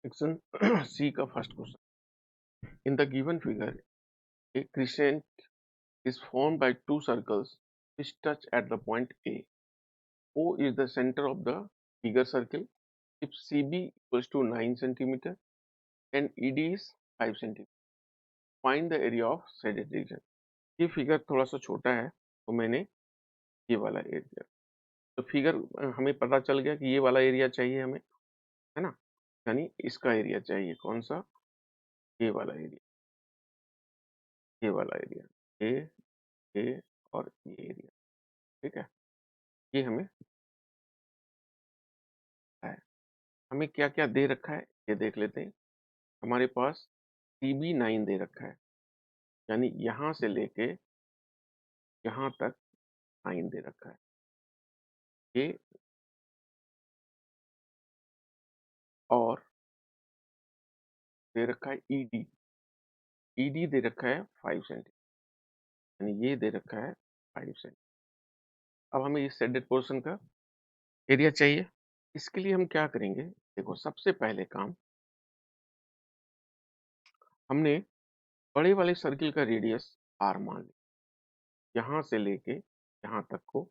Section C का first question. In the given figure a crescent is formed by two circles which touch at the point A. O is the center of the bigger circle. If CB equals to 9 centimeter and ED is 5 centimeter, find the area of shaded region. ये figure थोड़ा सा छोटा है तो मैंने ये वाला area, तो फिगर हमें पता चल गया कि ये वाला एरिया चाहिए हमें, है ना, यानी इसका एरिया चाहिए। कौन सा? ये वाला एरिया, ये वाला एरिया, ए और ये एरिया। ठीक है, ये हमें है। हमें क्या क्या दे रखा है ये देख लेते हैं। हमारे पास CB9 दे रखा है, यानी यहां से लेके यहां तक 9 दे रखा है। ये और दे रखा है ED दे रखा है 5 सेंटीमीटर, यानी ये दे रखा है 5 सेंटीमीटर। अब हमें इस शेडेड पोर्शन का एरिया चाहिए। इसके लिए हम क्या करेंगे, देखो सबसे पहले काम हमने बड़े वाले सर्किल का रेडियस R मान लिया, यहां से लेके यहां तक को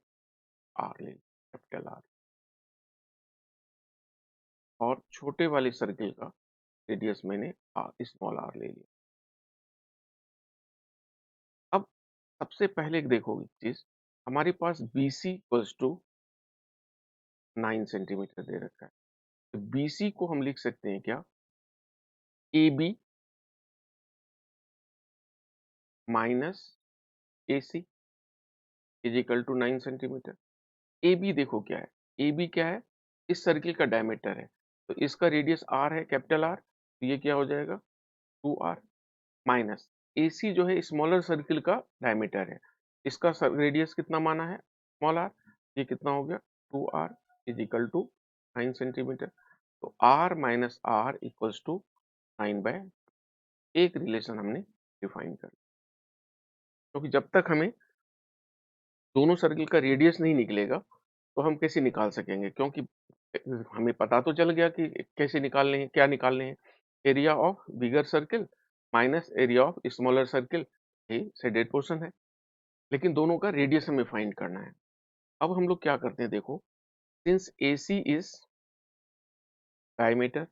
R ले लिया, कैपिटल R। और छोटे वाले सर्किल का रेडियस मैंने स्मॉल r ले लिया। अब सबसे पहले देखो एक चीज, हमारे पास BC इक्वल्स टू 9 सेंटीमीटर दे रखा है, तो BC को हम लिख सकते हैं क्या, AB minus AC is equal to 9 centimetre. AB देखो क्या है, AB क्या है, इस सर्किल का डायमीटर है, तो इसका रेडियस R है, कैपिटल R, तो ये क्या हो जाएगा 2R, माइनस AC जो है स्मॉलर सर्किल का डायमीटर है, इसका रेडियस कितना माना है, स्मॉल r, ये कितना हो गया 2R is equal to 9 centimetre. तो R minus R equals to 9/, एक रिलेशन हमने डिफाइन कर लिया। क्योंकि जब तक हमें दोनों सर्किल का रेडियस नहीं निकलेगा तो हम कैसे निकाल सकेंगे, क्योंकि हमें पता तो चल गया कि कैसे निकालने हैं, क्या निकालने हैं, area of bigger circle minus area of smaller circle, ये शेडेड पोर्शन है, लेकिन दोनों का रेडियस हमें फाइंड करना है। अब हम लोग क्या करते हैं, देखो सिंस AC इज डायमीटर,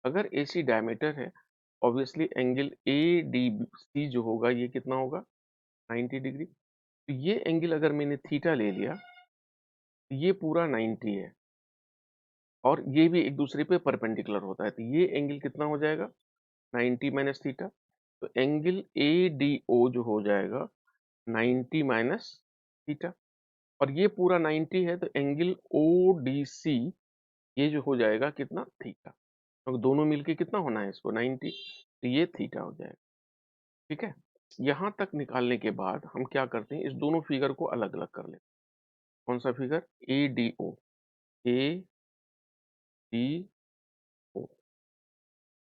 अगर AC डायमीटर है ऑब्वियसली एंगल ADC जो होगा ये कितना होगा 90 डिग्री। तो ये एंगल अगर मैंने थीटा ले लिया तो ये पूरा 90 है और ये भी एक दूसरे पे परपेंडिकुलर होता है, तो ये एंगल कितना हो जाएगा 90 माइनस थीटा, तो एंगल ADO जो हो जाएगा 90 माइनस थीटा, और ये पूरा 90 है तो एंगल ODC ये जो हो जाएगा कितना थीटा, तो दोनों मिलके कितना होना है इसको 90, तो ये थीटा हो जाएगा। ठीक है, यहां तक निकालने के बाद हम क्या करते हैं, इस दोनों फिगर को अलग अलग कर लेते हैं। कौन सा फिगर, ADO, ADO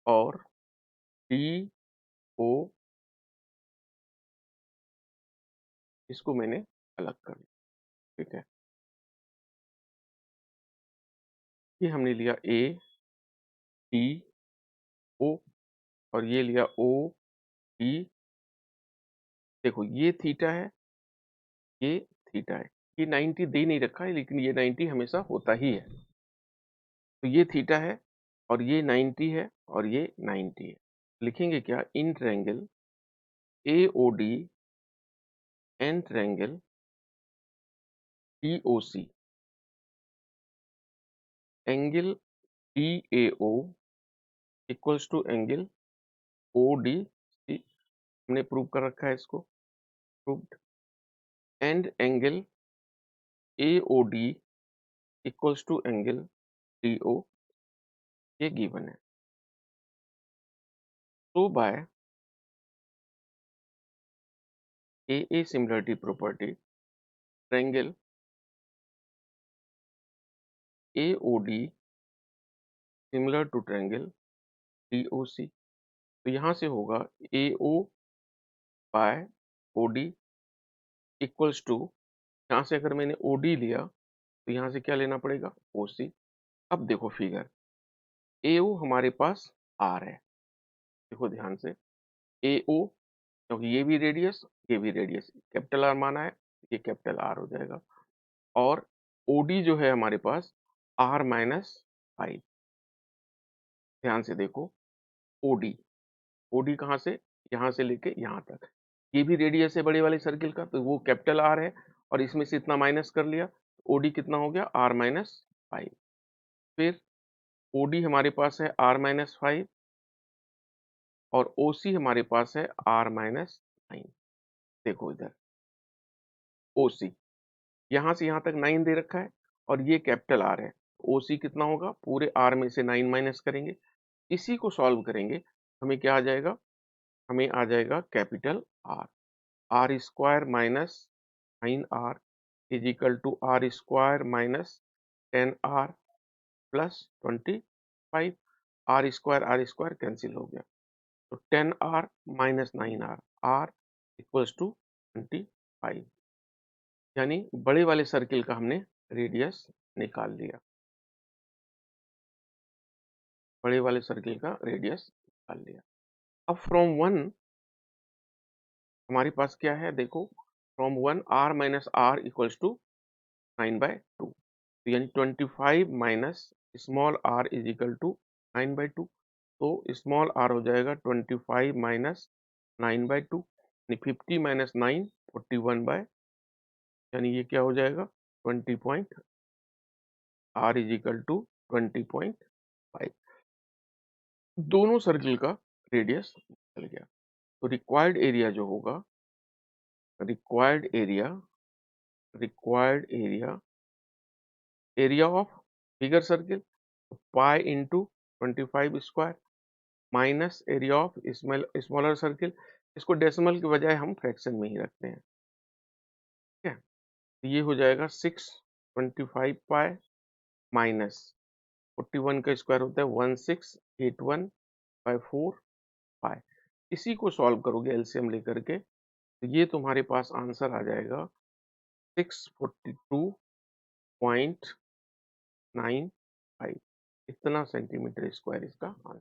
और DO, इसको मैंने अलग कर लिया। ठीक है, ये हमने लिया ADO और ये लिया OD। देखो ये थीटा है, ये थीटा है, ये 90 दे नहीं रखा है लेकिन ये 90 हमेशा होता ही है, तो ये थीटा है और ये 90 है और ये 90 है। लिखेंगे क्या, in triangle AOD and triangle DOC, angle DAO equals to angle ODC, हमने प्रूव कर रखा है इसको, proved, and angle AOD equals to angle DO, ये गिवन है। तो by AA similarity property, triangle AOD similar to triangle DOC, तो यहाँ से होगा AO बाय OD इक्वल्स टू, यहाँ से अगर मैंने OD लिया तो यहाँ से क्या लेना पड़ेगा, OC। अब देखो फिगर, AO हमारे पास R है, देखो ध्यान से, AO क्योंकि ये भी रेडियस, कैपिटल R माना है, ये कैपिटल R हो जाएगा। और OD जो है हमारे पास R माइनस 5, ध्यान से देखो, OD, OD कहाँ से, यहाँ से लेके यहाँ तक, ये भी रेडियस है बड़े वाले सर्किल का, तो वो कैपिटल R है, और इसमें से इतना माइनस कर लिया, OD कितना हो गया, R माइनस 5। फिर OD हमारे पास है R माइनस 5, और OC हमारे पास है R माइनस 9। देखो इधर OC, यहाँ से यहाँ तक 9 दे रखा है, और ये कैपिटल R है, OC कितना होगा, पूरे R में से 9 माइनस करेंगे, इसी को सॉल्व करेंगे, हमें क्या आ जाएगा, हमें आ जाएगा capital R, R square minus 9R is equal to R square minus 10R plus 25। R square cancel हो गया, तो 10R minus 9R, R equals to 25, यानी बड़े वाले सर्किल का हमने रेडियस निकाल लिया, बड़े वाले सर्किल का रेडियस निकाल लिया। अब फ्रॉम 1 हमारे पास क्या है, देखो, from 1 R minus R equals to 9/2, यानी 25 minus small r is equal to 9/2, तो स्मॉल r हो जाएगा 25 माइनस 9/2, यानी 50 माइनस 9 41 बाय, यानी ये क्या हो जाएगा 20 point, r is equal to 20.5। दोनों सर्किल का रेडियस निकल गया, तो रिक्वायर्ड एरिया जो होगा, required area, required area, area of bigger circle pi into 25 square minus area of smaller circle, इसको डेसिमल के बजाय हम फ्रैक्शन में ही रखते हैं, ठीक है, तो ये हो जाएगा 625 पाई माइनस 41 का स्क्वायर होता है 1681/4 पाई, इसी को सॉल्व करोगे एलसीएम लेकर के, तो ये तुम्हारे पास आंसर आ जाएगा 642.95, इतना सेंटीमीटर स्क्वायर इसका आंसर।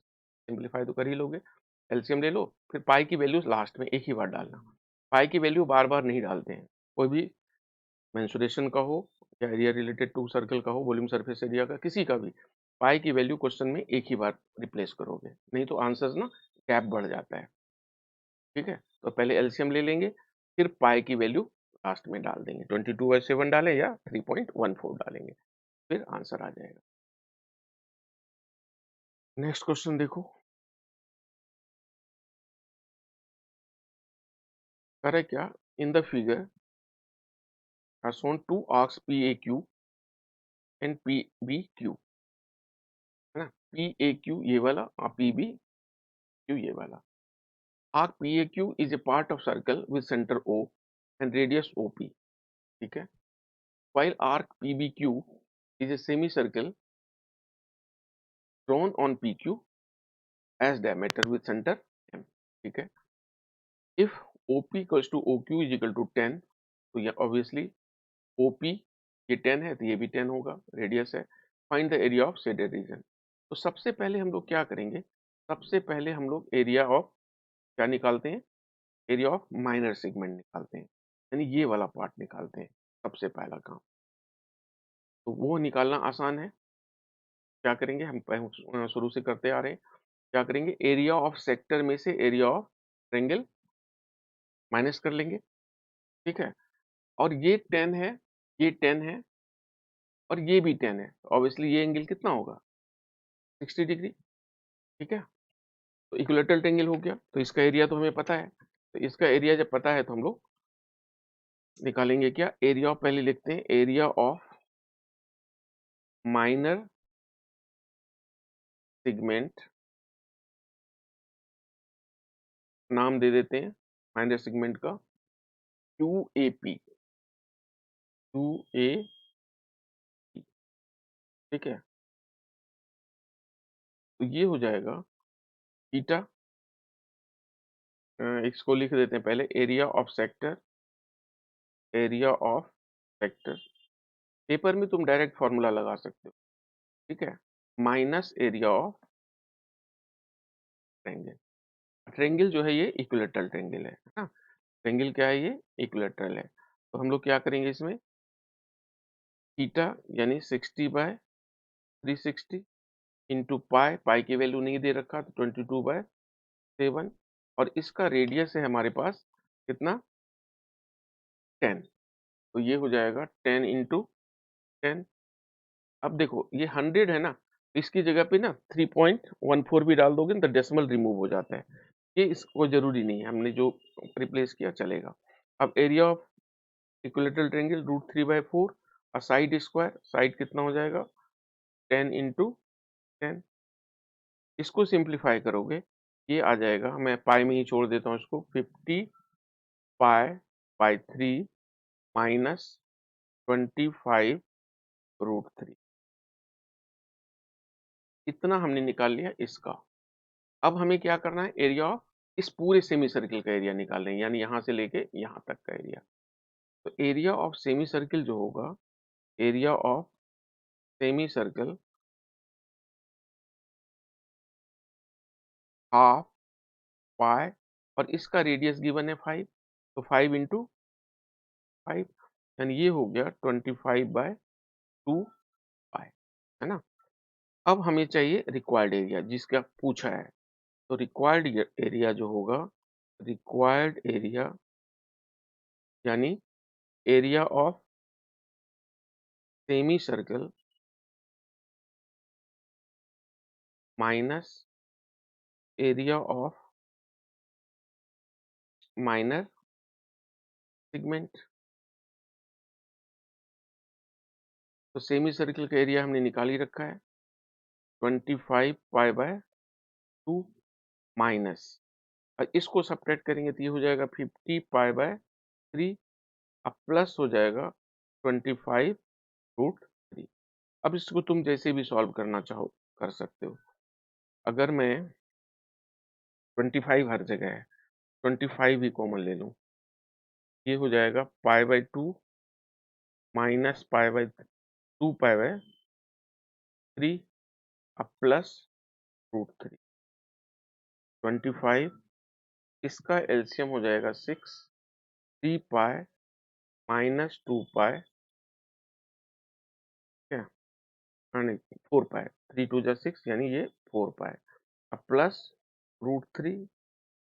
सिंप्लीफाई तो कर ही लोगे, एलसीएम ले लो, फिर पाई की वैल्यू लास्ट में एक ही बार डालना, पाई की वैल्यू बार बार नहीं डालते हैं, कोई भी मेंसुरेशन का हो या एरिया रिलेटेड टू सर्कल का हो, वॉल्यूम सरफेस एरिया का, किसी का भी, पाई की वैल्यू क्वेश्चन में एक ही बार रिप्लेस करोगे, नहीं तो आंसर्स ना गैप बढ़ जाता है, ठीक है, तो पहले एलसीएम ले लेंगे, फिर पाई की वैल्यू लास्ट में डाल देंगे, 22/7 डालें या 3.14 डालेंगे, फिर आंसर आ जाएगा। नेक्स्ट क्वेश्चन देखो, करे क्या, in the figure are shown two arcs PAQ and PBQ, है ना, PAQ ये वाला और PBQ ये वाला। Arc PAQ is a part of circle with center O and radius OP, ठीक है, while arc PBQ is a semicircle drawn on PQ as diameter with center M, ठीक है। If OP equals to OQ is equal to 10, तो ये obviously OP ये 10 है, तो ये भी 10 होगा, रेडियस है। Find the area of shaded region, तो सबसे पहले हम लोग क्या करेंगे, सबसे पहले हम लोग एरिया ऑफ क्या निकालते हैं, एरिया ऑफ माइनर सेगमेंट निकालते हैं, यानी ये वाला पार्ट निकालते हैं, सबसे पहला काम, तो वो निकालना आसान है। क्या करेंगे, हम शुरू से करते आ रहे हैं, क्या करेंगे, एरिया ऑफ सेक्टर में से एरिया ऑफ ट्रायंगल माइनस कर लेंगे, ठीक है, और ये 10 है, ये 10 है, और ये भी 10 है, ऑब्वियसली ये एंगल कितना होगा 60 डिग्री, ठीक है, तो इक्विलेटरल ट्रायंगल हो गया, तो इसका एरिया तो हमें पता है, तो इसका एरिया जब पता है तो हम लोग निकालेंगे क्या, एरिया ऑफ, पहले लिखते हैं एरिया ऑफ माइनर सेगमेंट, नाम दे देते हैं माइनर सेगमेंट का QAP, QAP, ठीक है, तो ये हो जाएगा थीटा, इसको लिख देते हैं पहले, area of sector, area of sector paper में तुम डायरेक्ट फॉर्मूला लगा सकते हो, ठीक है, minus area of triangle. Triangle जो है ये इक्विलैटरल ट्रायंगल है ना। ट्रायंगल क्या है, ये इक्विलैटरल है। तो हम लोग क्या करेंगे इसमें, थीटा यानी 60/360 इंटू पाई, पाई की वैल्यू नहीं दे रखा तो 22/7, और इसका रेडियस है हमारे पास कितना, 10। तो ये हो जाएगा 10 इंटू 10। अब देखो ये 100 है ना, तो इसकी जगह पे ना 3.14 भी डाल दोगे ना तो डेसिमल रिमूव हो जाता है। ये इसको जरूरी नहीं है, हमने जो रिप्लेस किया चलेगा। अब एरिया ऑफ इक्विलैटरल ट्रायंगल √3/4, और साइड स्क्वायर, साइड कितना हो जाएगा 10 इंटू 10। इसको सिंप्लीफाई करोगे ये आ जाएगा, मैं पाई में ही छोड़ देता हूँ इसको, 50 पाई/3 माइनस 25√3। इतना हमने निकाल लिया इसका। अब हमें क्या करना है, एरिया ऑफ इस पूरे सेमी सर्किल का एरिया निकाल रहे हैं, यानी यहां से लेके यहां तक का एरिया। तो एरिया ऑफ सेमी सर्किल जो होगा, area of semi circle half पाई, और इसका रेडियस गिवन है 5, तो 5 इंटू 5, यानी ये हो गया 25/2 पाई, है ना। अब हमें चाहिए रिक्वायर्ड एरिया जिसका पूछा है। तो रिक्वायर्ड एरिया जो होगा, रिक्वायर्ड एरिया यानी area of semi circle minus area of minor segment. तो सेमी सर्कल का एरिया हमने निकाल ही रखा है, 25 पाई/2 माइनस, और इसको सब्ट्रैक्ट करेंगे तो ये हो जाएगा 50 पाई/3, अब प्लस हो जाएगा 25√3। अब इसको तुम जैसे भी सॉल्व करना चाहो कर सकते हो। अगर मैं 25 हर जगह है, 25 ही कॉमन ले लूं, ये हो जाएगा पाई/2 माइनस पाई/2 पाई/3, अब प्लस √3। 25, इसका एलसीएम हो जाएगा 6, 3 पाई माइनस 2 पाई, क्या, हाँ नहीं 4 पाई, 3 2 6 यानी ये 4 पाई, अब प्लस √3,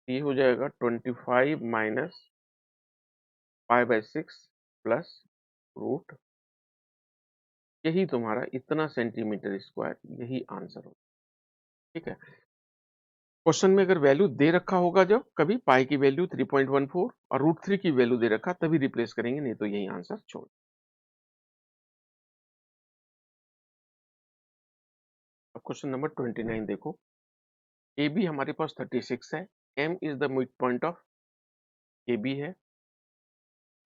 ये हो जाएगा 25 माइनस पाई/6 प्लस रूट। यही तुम्हारा इतना सेंटीमीटर स्क्वायर, यही आंसर होगा, ठीक है। क्वेश्चन में अगर वैल्यू दे रखा होगा, जब कभी पाई की वैल्यू 3.14 और √3 की वैल्यू दे रखा तभी रिप्लेस करेंगे, नहीं तो यही आंसर छोड़। अब क्वेश्चन नंबर 29 देखो, ए बी हमारे पास 36 है, M is the mid point of A B है,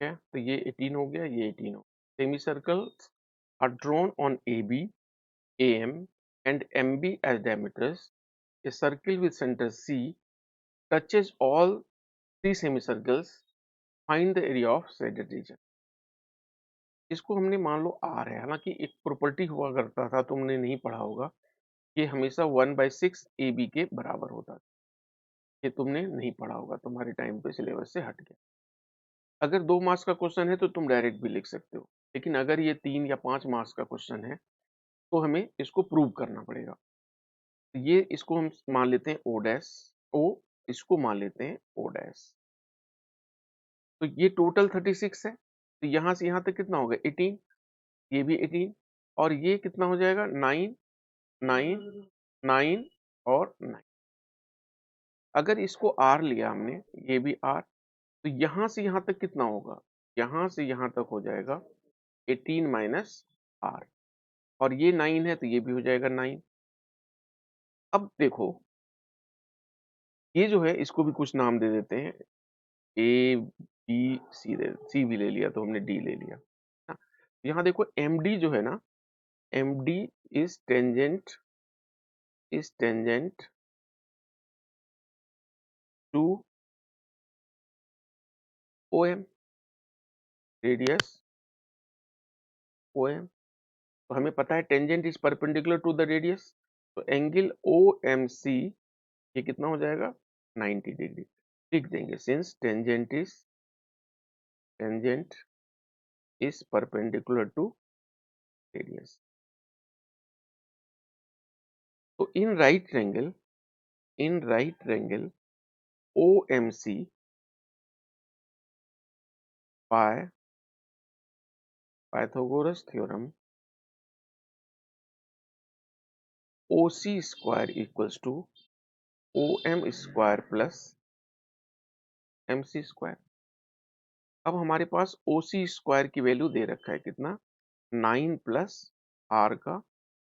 क्या, तो ये 18 हो गया, ये 18 हो गया। Semi circles are drawn on A B, A M and M B as diameters. A circle with center C touches all three semicircles. Find the area of shaded region. इसको हमने मान लो R है, हालांकि एक प्रॉपर्टी हुआ करता था, तुमने नहीं पढ़ा होगा, ये हमेशा 1/6 AB के बराबर होता था। ये तुमने नहीं पढ़ा होगा, तुम्हारे टाइम पे सिलेबस से हट गया। अगर 2 मार्क्स का क्वेश्चन है तो तुम डायरेक्ट भी लिख सकते हो, लेकिन अगर ये 3 या 5 मार्क्स का क्वेश्चन है तो हमें इसको प्रूव करना पड़ेगा। ये इसको हम मान लेते हैं O डैश, O, इसको मान लेते हैं O डैश। तो ये टोटल 36 है, तो यहां से यहां तक कितना होगा 18, ये भी 18, और ये कितना हो जाएगा 9, 9, 9 और 9। अगर इसको R लिया हमने, ये भी R, तो यहां से यहां तक कितना होगा, यहां से यहां तक हो जाएगा 18 माइनस R, और ये 9 है तो ये भी हो जाएगा 9। अब देखो ये जो है इसको भी कुछ नाम दे देते हैं, ए बी सी, दे सी भी ले लिया तो हमने डी ले लिया ना। यहाँ देखो एम डी जो है ना, MD is tangent to OM, radius OM। तो हमें पता है tangent is perpendicular to the radius, तो एंगल ओ एम सी ये कितना हो जाएगा 90 डिग्री। लिख देंगे since tangent is perpendicular to radius. तो in right angle O M C by Pythagoras theorem O C square equals to O M square plus M C square. अब हमारे पास ओ C square की वैल्यू दे रखा है कितना 9 plus are का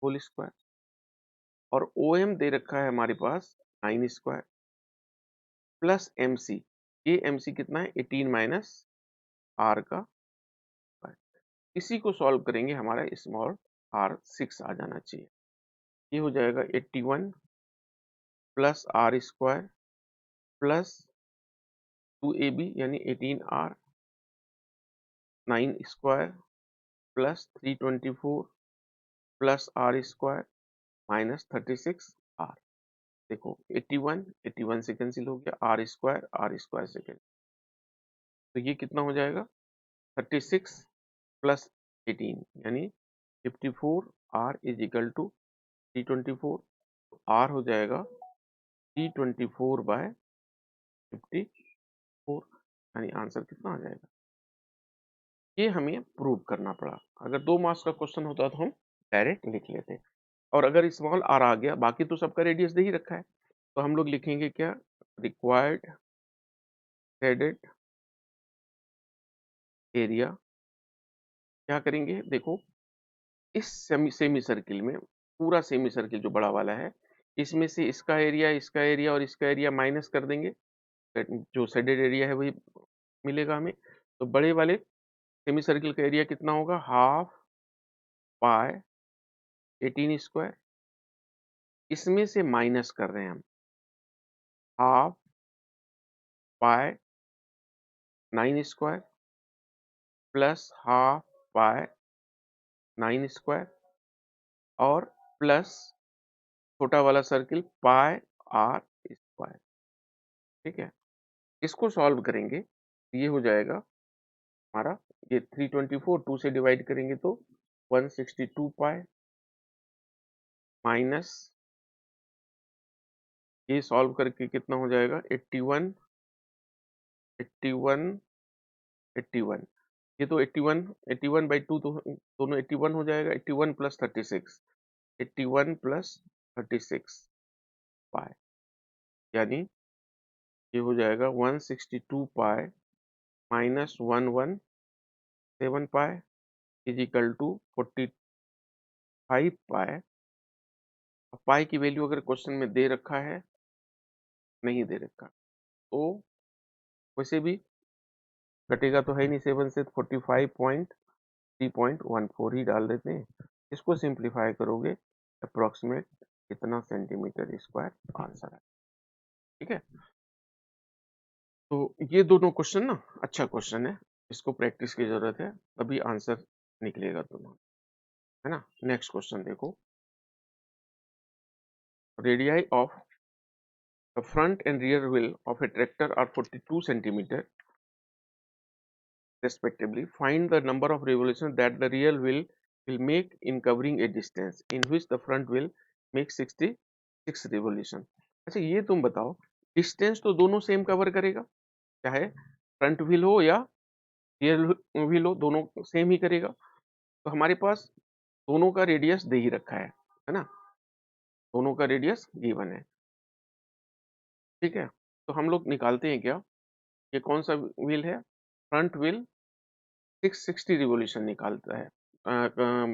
whole square, और O M दे रखा है हमारे पास 9 स्क्वायर प्लस एम सी, ये एम सी कितना है 18 माइनस आर का स्क्वायर। इसी को सॉल्व करेंगे, हमारा स्मॉल आर 6 आ जाना चाहिए। ये हो जाएगा 81 plus R square plus 2ab यानी 18r 9 square plus 324 plus R square minus 36r। देखो 81 से कैंसिल हो गया, आर स्क्वायर से कैंसिल, तो ये कितना हो जाएगा 36 प्लस 18 यानी 54 R is equal to 324। R हो जाएगा 324/54, यानी आंसर कितना आ जाएगा। ये हमें प्रूव करना पड़ा। अगर 2 मार्क्स का क्वेश्चन होता तो हम डायरेक्ट लिख लेते, और अगर स्मॉल आर आ गया, बाकी तो सबका रेडियस दे ही रखा है, तो हम लोग लिखेंगे क्या रिक्वायर्ड शेडेड एरिया। क्या करेंगे देखो, इस सेमी सर्किल में, पूरा सेमी सर्किल जो बड़ा वाला है, इसमें से इसका एरिया और इसका एरिया माइनस कर देंगे, जो शेडेड एरिया है वही मिलेगा हमें। तो बड़े वाले सेमी सर्किल का एरिया कितना होगा हाफ पाई 18 स्क्वायर, इसमें से माइनस कर रहे हैं हम हाफ पाई 9 स्क्वायर प्लस हाफ पाई 9 स्क्वायर और प्लस छोटा वाला सर्किल पाई आर स्क्वायर। ठीक है, इसको सॉल्व करेंगे, ये हो जाएगा हमारा, ये 324 2 से डिवाइड करेंगे तो 162 पाई माइनस, ये सॉल्व करके कितना हो जाएगा 81 81 81। ये तो 81 81/2 तो दोनों 81 हो जाएगा, 81 प्लस 36 81 प्लस 36 पाई, यानी ये हो जाएगा 162 pi minus 117 pi is equal to 45 pi. Pi की वैल्यू अगर क्वेश्चन में दे रखा है, नहीं दे रखा, तो वैसे भी कटेगा तो है नहीं 7 से, 45.3.14 ही डाल देते हैं। इसको सिंप्लीफाई करोगे अप्रोक्सीमेट कितना सेंटीमीटर स्क्वायर आंसर है। ठीक है, तो ये दोनों क्वेश्चन ना अच्छा क्वेश्चन है, इसको प्रैक्टिस की जरूरत है, तभी आंसर निकलेगा तुम्हारा, है ना। नेक्स्ट क्वेश्चन देखो, radii of the front and rear wheel of a tractor are 42 centimetre respectively. Find the number of revolutions that the rear wheel will make in covering a distance in which the front wheel makes 66 revolution। अच्छा ये तुम बताओ, distance तो दोनों same cover करेगा, चाहे front wheel हो या रियर व्हील हो, दोनों सेम ही करेगा। तो हमारे पास दोनों का रेडियस दे ही रखा है ना, दोनों का रेडियस गिवन है। ठीक है, तो हम लोग निकालते हैं क्या, ये कौन सा व्हील है, फ्रंट व्हील 660 रिवोल्यूशन निकालता है,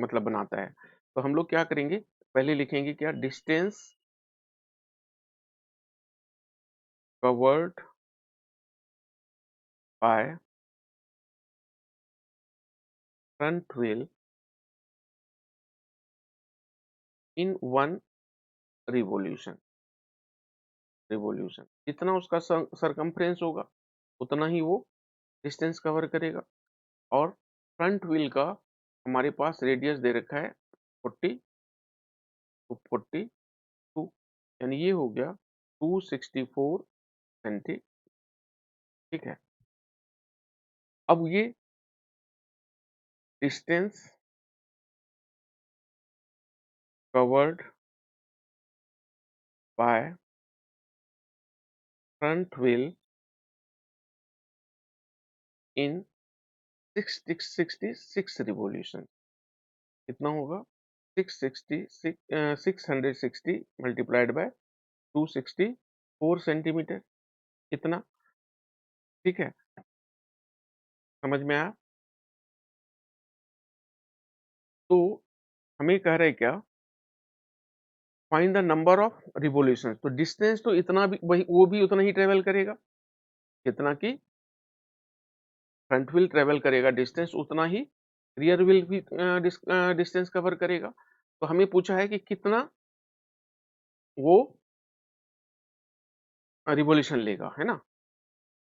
मतलब बनाता है। तो हम लोग क्या करेंगे, पहले लिखेंगे क्या distance covered by front wheel in 1 revolution. जितना उसका सरकमफ्रेंस होगा उतना ही वो डिस्टेंस कवर करेगा, और फ्रंट व्हील का हमारे पास रेडियस दे रखा है 40 तो 42, यानी ये हो गया 264 सेंटी। ठीक है, अब ये distance covered by front wheel in 666 revolution. कितना होगा? 660 मल्टीप्लाइड बाय 264 सेंटीमीटर। कितना? ठीक है, समझ में आया? तो हमें कह रहे क्या, find the number of revolution. तो डिस्टेंस तो इतना भी वही, वो भी उतना ही ट्रेवल करेगा जितना कि फ्रंट व्हील ट्रेवल करेगा, डिस्टेंस उतना ही रियर व्हील भी डिस्टेंस कवर करेगा। तो हमें पूछा है कि कितना वो रिवॉल्यूशन लेगा, है ना?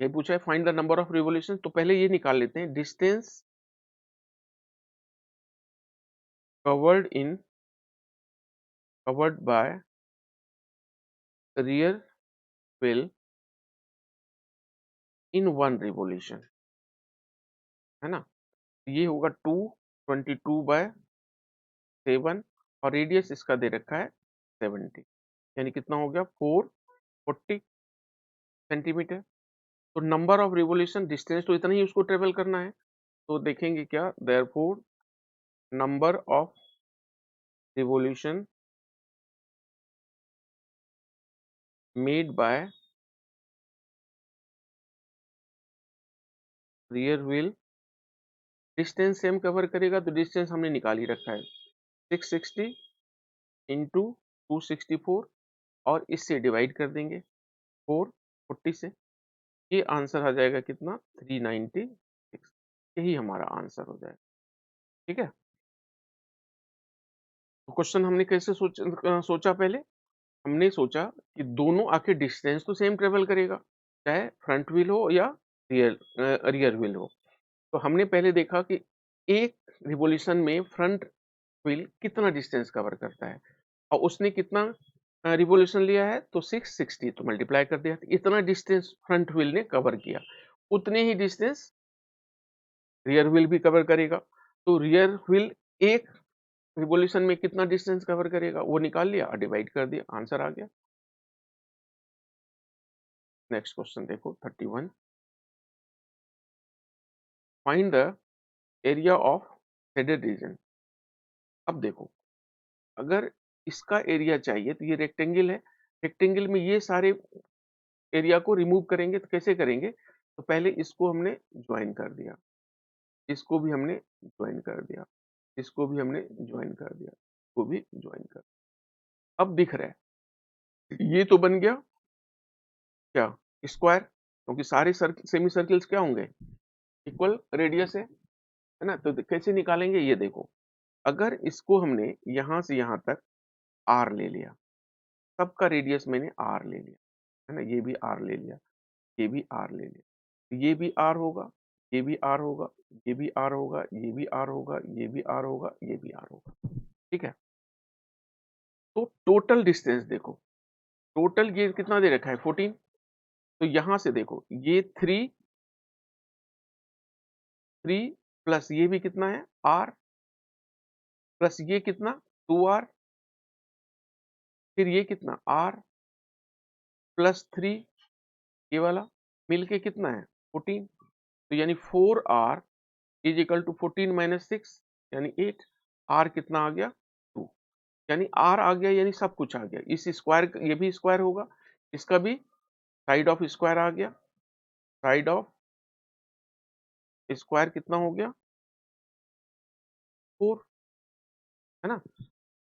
ये पूछा है find the number of revolution. तो पहले ये निकाल लेते हैं, distance covered by rear wheel in 1 revolution, है ना? ये होगा 222/7 और रेडियस इसका दे रखा है 70, यानी कितना हो गया 440 सेंटीमीटर। तो नंबर ऑफ रिवॉल्यूशन, डिस्टेंस तो इतना ही उसको ट्रेवल करना है, तो देखेंगे क्या, therefore number of revolution made by rear wheel, distance same cover करेगा तो डिस्टेंस हमने निकाल ही रखा है 660 इंटू 264 और इससे डिवाइड कर देंगे 440 से। ये आंसर आ जाएगा कितना, 396। यही हमारा आंसर हो जाएगा। ठीक है, तो क्वेश्चन हमने कैसे सोचा पहले हमने सोचा कि दोनों आखिर डिस्टेंस तो सेम ट्रेवल करेगा, चाहे फ्रंट व्हील हो या रियर व्हील हो। तो हमने पहले देखा कि एक रिवॉल्यूशन में फ्रंट व्हील कितना डिस्टेंस कवर करता है, और उसने कितना रिवॉल्यूशन लिया है, तो 660, तो मल्टीप्लाई कर दिया, तो इतना डिस्टेंस फ्रंट व्हील ने कवर किया, उतने ही डिस्टेंस रियर व्हील भी कवर करेगा। तो रियर व्हील एक रिवॉल्यूशन में कितना डिस्टेंस कवर करेगा वो निकाल लिया और डिवाइड कर दिया, आंसर आ गया। नेक्स्ट क्वेश्चन देखो 31, find the area of shaded region. अब देखो, अगर इसका एरिया चाहिए तो ये रेक्टेंगल है, रेक्टेंगल में ये सारे एरिया को रिमूव करेंगे, तो कैसे करेंगे, तो पहले इसको हमने ज्वाइन कर दिया, इसको भी हमने ज्वाइन कर दिया, इसको भी हमने ज्वाइन कर दिया, इसको भी ज्वाइन कर दिया। अब दिख रहा है ये तो बन गया क्या, स्क्वायर, क्योंकि सारे सेमी सर्कल्स क्या होंगे, इक्वल रेडियस है ना? तो कैसे निकालेंगे ये देखो, अगर इसको हमने यहां से यहां तक आर ले लिया, सबका रेडियस मैंने आर ले लिया, है ना? ये भी आर ले लिया, ये भी आर ले लिया, ये भी आर होगा, ये भी आर होगा, ये भी आर होगा, ये भी आर होगा, ये भी आर होगा, ये भी आर होगा। ठीक है, तो टोटल डिस्टेंस देखो, टोटल ये कितना दे रखा है 14, तो यहां से देखो ये 3 प्लस ये भी कितना है आर, प्लस ये कितना 2r, फिर ये कितना आर प्लस 3, ये वाला मिलके कितना है 14, तो यानी 4r is equal to 14 minus 6 यानी 8, आर कितना आ गया 2, यानी आर आ गया, यानी सब कुछ आ गया। इस स्क्वायर, ये भी स्क्वायर होगा, इसका भी साइड ऑफ स्क्वायर आ गया, साइड ऑफ स्क्वायर कितना हो गया 4, है ना?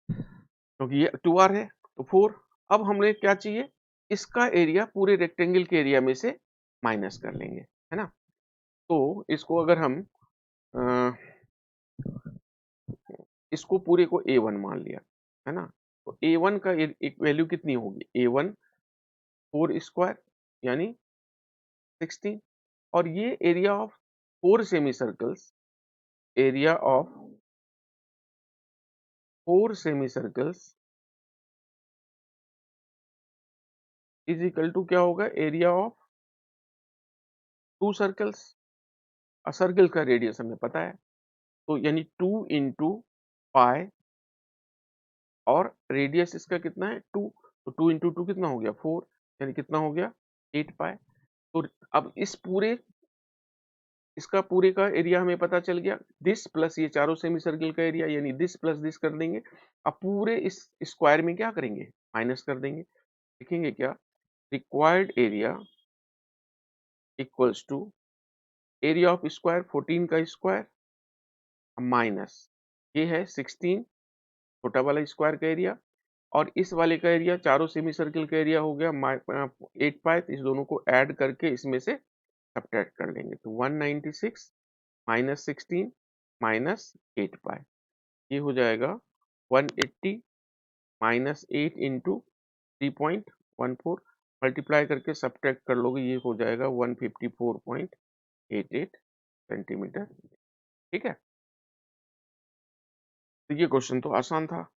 क्योंकि ये 2r है तो 4। अब हमने क्या चाहिए, इसका एरिया पूरे रेक्टेंगल के एरिया में से माइनस कर लेंगे, है ना? तो इसको अगर हम अ, इसको पूरे को a1 मान लिया, है ना? तो a1 का एक वैल्यू कितनी होगी, a1 4 स्क्वायर यानी 16, और ये area of 4 semi circles, area of 4 semi circles is equal to क्या होगा, एरिया ऑफ 2 सर्कल्स। सर्कल का रेडियस हमें पता है, तो यानी 2 इंटू पाई, और रेडियस इसका कितना है 2, तो 2 इंटू 2 कितना हो गया 4, यानी कितना हो गया 8 पाई। तो अब इसका पूरे का एरिया हमें पता चल गया, दिस प्लस ये चारों सेमी सर्कल का एरिया, यानी दिस प्लस दिस कर देंगे। अब पूरे इस स्क्वायर में क्या करेंगे, माइनस कर देंगे। लिखेंगे क्या, required area equals to area of square 14 का स्क्वायर माइनस ये है 16 छोटा वाला स्क्वायर का एरिया, और इस वाले का एरिया चारों सेमी सर्कल का एरिया हो गया 8 पाई। इस दोनों को ऐड करके इसमें से सब्ट्रैक्ट कर लेंगे, तो 196 माइनस 16 माइनस 8 पाई, ये हो जाएगा 180 माइनस 8 इंटू 3.14, मल्टीप्लाई करके सब्ट्रैक्ट कर लोगे, ये हो जाएगा 154.88 सेंटीमीटर। ठीक है, तो ये क्वेश्चन तो आसान था।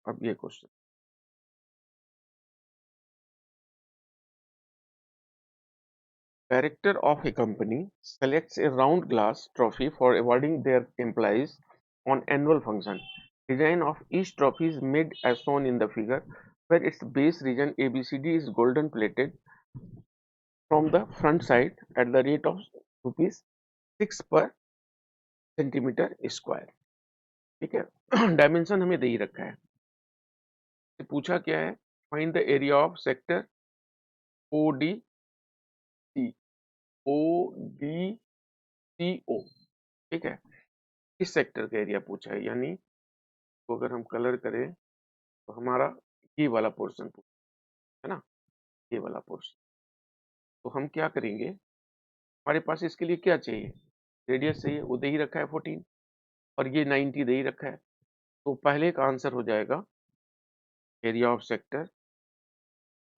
अब ये question, director of a company selects a round glass trophy for awarding their employees on annual function. Design of each trophy is made as shown in the figure, where its base region ABCD is golden plated from the front side at the rate of rupees 6 per centimetre square. ठीक है, dimension हमें दे ही रखा है। तो पूछा क्या है, find the area of sector ODC ODCO। ठीक है, इस सेक्टर का एरिया पूछा है, यानी तो अगर हम कलर करें तो हमारा ये वाला पोर्शन है ना, ये वाला पोर्शन। तो हम क्या करेंगे, हमारे पास इसके लिए क्या चाहिए, रेडियस चाहिए, वो दे ही रखा है 14, और ये 90 दे ही रखा है। तो पहले का आंसर हो जाएगा area of sector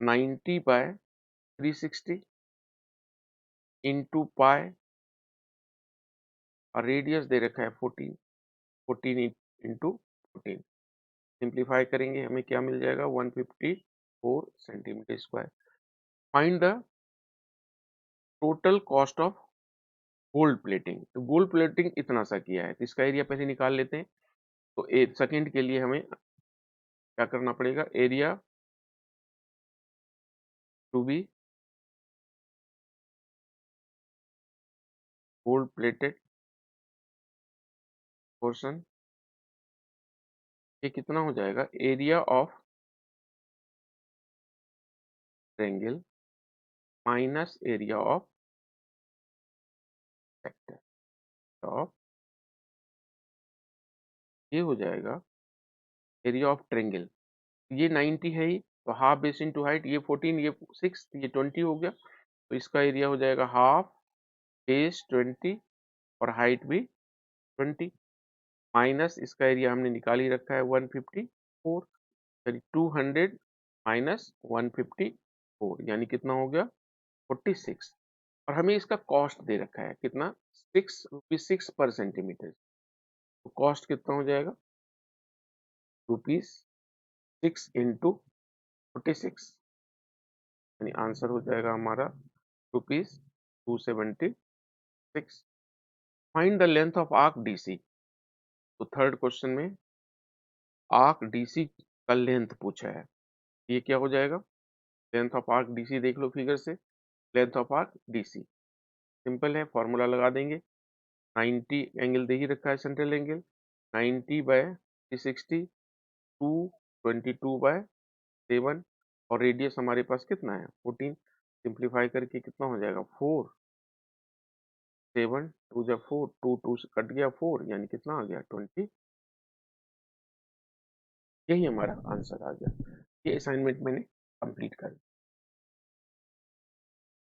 90 by 360 into pi, और रेडियस दे रखा है 14, 14 इंटू 14, सिंप्लीफाई करेंगे हमें क्या मिल जाएगा 154 centimetre square. Find the total cost of gold plating. तो गोल्ड प्लेटिंग इतना सा किया है, तो इसका एरिया पहले निकाल लेते हैं। तो एक सेकेंड के लिए हमें क्या करना पड़ेगा, area to be gold plated portion, ये कितना हो जाएगा, area of triangle minus area of sector of, ये हो जाएगा एरिया ऑफ ट्रायंगल। ये 90 है ही, तो हाफ बेस इंटू हाइट, ये 14 ये 6 ये 20 हो गया, तो इसका एरिया हो जाएगा हाफ बेस 20 और हाइट भी 20, माइनस इसका एरिया हमने निकाल ही रखा है 154, यानी 200 माइनस 154, यानी कितना हो गया 46, और हमें इसका कॉस्ट दे रखा है कितना, 6 पर सेंटीमीटर। तो कॉस्ट कितना हो जाएगा, ₹6 इंटू 46, यानी आंसर हो जाएगा हमारा ₹276। Find the length of arc DC। तो थर्ड क्वेश्चन में आर्क DC का लेंथ पूछा है, ये क्या हो जाएगा, लेंथ ऑफ आर्क DC देख लो फिगर से, length of arc DC simple है, फॉर्मूला लगा देंगे, 90 एंगल दे ही रखा है सेंट्रल एंगल, 90 बाय 360 222 बाय 7, और रेडियस हमारे पास कितना है 14, सिंप्लीफाई करके कितना हो जाएगा 4, 7 2 जा 4, 2 2 से कट गया 4, यानी कितना आ गया 20, यही हमारा आंसर आ गया। ये असाइनमेंट मैंने कंप्लीट कर